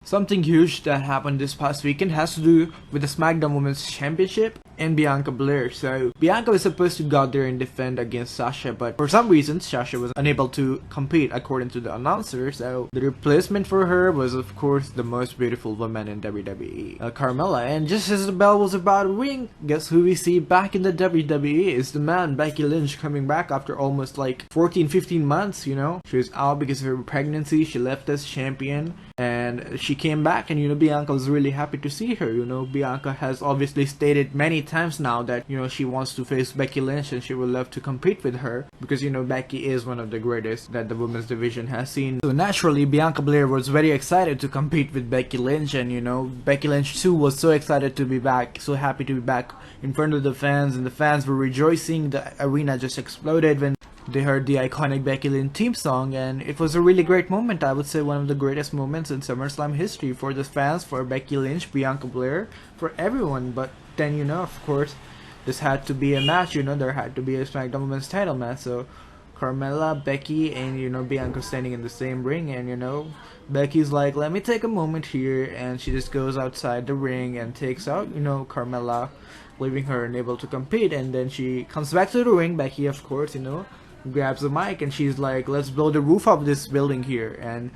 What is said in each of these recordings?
Something huge that happened this past weekend has to do with the SmackDown Women's Championship and Bianca Belair. So Bianca was supposed to go out there and defend against Sasha, but for some reason Sasha was unable to compete according to the announcer. So the replacement for her was of course the most beautiful woman in WWE, Carmella. And just as the bell was about to ring, guess who we see back in the WWE is the Man Becky Lynch, coming back after almost like 14-15 months. She was out because of her pregnancy. She left as champion and she came back, and Bianca was really happy to see her. Bianca has obviously stated many times now that she wants to face Becky Lynch and she would love to compete with her because Becky is one of the greatest that the women's division has seen. So naturally Bianca Belair was very excited to compete with Becky Lynch, and Becky Lynch too was so excited to be back, so happy to be back in front of the fans, and the fans were rejoicing. The arena just exploded when they heard the iconic Becky Lynch theme song, and it was a really great moment. I would say one of the greatest moments in SummerSlam history for the fans, for Becky Lynch, Bianca Belair, for everyone. But then of course this had to be a match. There had to be a SmackDown Women's title match. So Carmella, Becky, and Bianca standing in the same ring, and Becky's like, let me take a moment here, and she just goes outside the ring and takes out Carmella, leaving her unable to compete. And then she comes back to the ring. Becky, of course, grabs the mic and she's like, let's blow the roof off this building here, and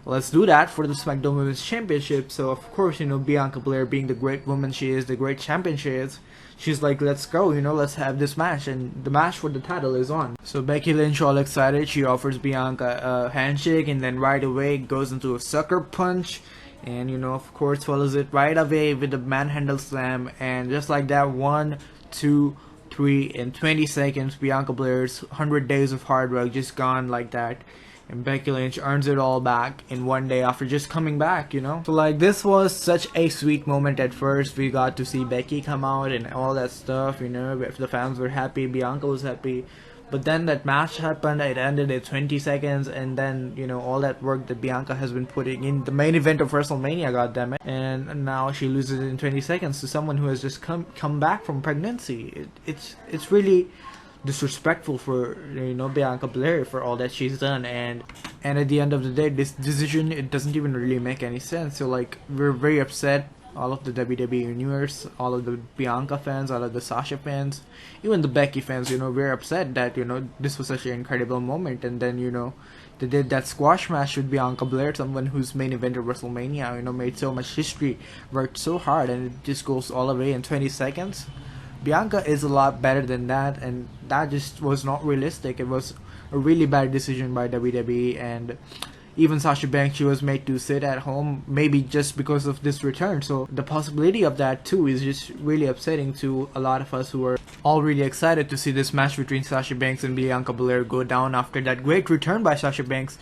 let's do that for the SmackDown Women's Championship. So of course, Bianca Belair, being the great woman she is, the great champion she is, she's like, let's go, let's have this match, and the match for the title is on. So Becky Lynch, all excited, she offers Bianca a handshake, and then right away goes into a sucker punch, and of course follows it right away with a manhandle slam, and just like that, 1, 2, 3 in 20 seconds, Bianca Belair's 100 days of hard work just gone like that, and Becky Lynch earns it all back in one day after just coming back. So like, this was such a sweet moment. At first we got to see Becky come out and all that stuff, if the fans were happy, Bianca was happy. But then that match happened, it ended at 20 seconds, and then, all that work that Bianca has been putting in the main event of WrestleMania, goddammit, and now she loses in 20 seconds to someone who has just come back from pregnancy. It's really disrespectful for Bianca Belair for all that she's done, and at the end of the day, this decision, it doesn't even really make any sense. So like, we're very upset, all of the WWE universe, all of the Bianca fans, all of the Sasha fans, even the Becky fans, we're upset that this was such an incredible moment, and then they did that squash match with Bianca Belair, someone whose main event of WrestleMania made so much history, worked so hard, and it just goes all the way in 20 seconds. Bianca is a lot better than that, and that just was not realistic. It was a really bad decision by WWE, and even Sasha Banks, she was made to sit at home, maybe just because of this return. So the possibility of that too is just really upsetting to a lot of us who are all really excited to see this match between Sasha Banks and Bianca Belair go down after that great return by Sasha Banks.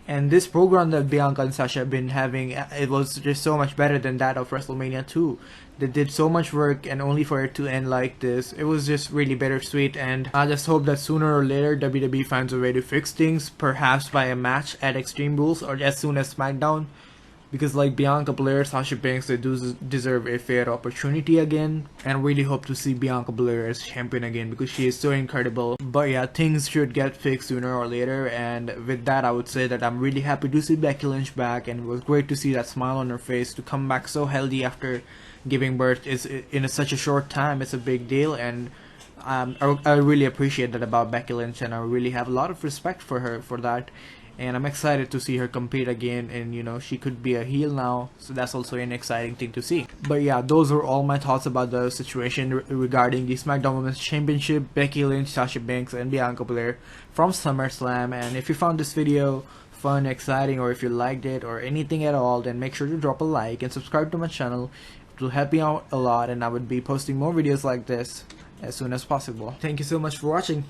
And this program that Bianca and Sasha have been having, it was just so much better than that of WrestleMania 2. They did so much work, and only for it to end like this, it was just really bittersweet. And I just hope that sooner or later WWE finds a way to fix things, perhaps by a match at Extreme Rules or as soon as SmackDown. Because like Bianca Belair, Sasha Banks, they do deserve a fair opportunity again, and I really hope to see Bianca Belair as champion again because she is so incredible. But yeah, things should get fixed sooner or later, and with that I would say that I'm really happy to see Becky Lynch back, and it was great to see that smile on her face, to come back so healthy after giving birth is in such a short time. It's a big deal, and I really appreciate that about Becky Lynch, and I really have a lot of respect for her for that. And I'm excited to see her compete again, and she could be a heel now, so that's also an exciting thing to see. But yeah, those are all my thoughts about the situation regarding the SmackDown Women's Championship, Becky Lynch, Sasha Banks, and Bianca Belair from SummerSlam. And if you found this video fun, exciting, or if you liked it or anything at all, then make sure to drop a like and subscribe to my channel. It will help me out a lot, and I would be posting more videos like this as soon as possible. Thank you so much for watching.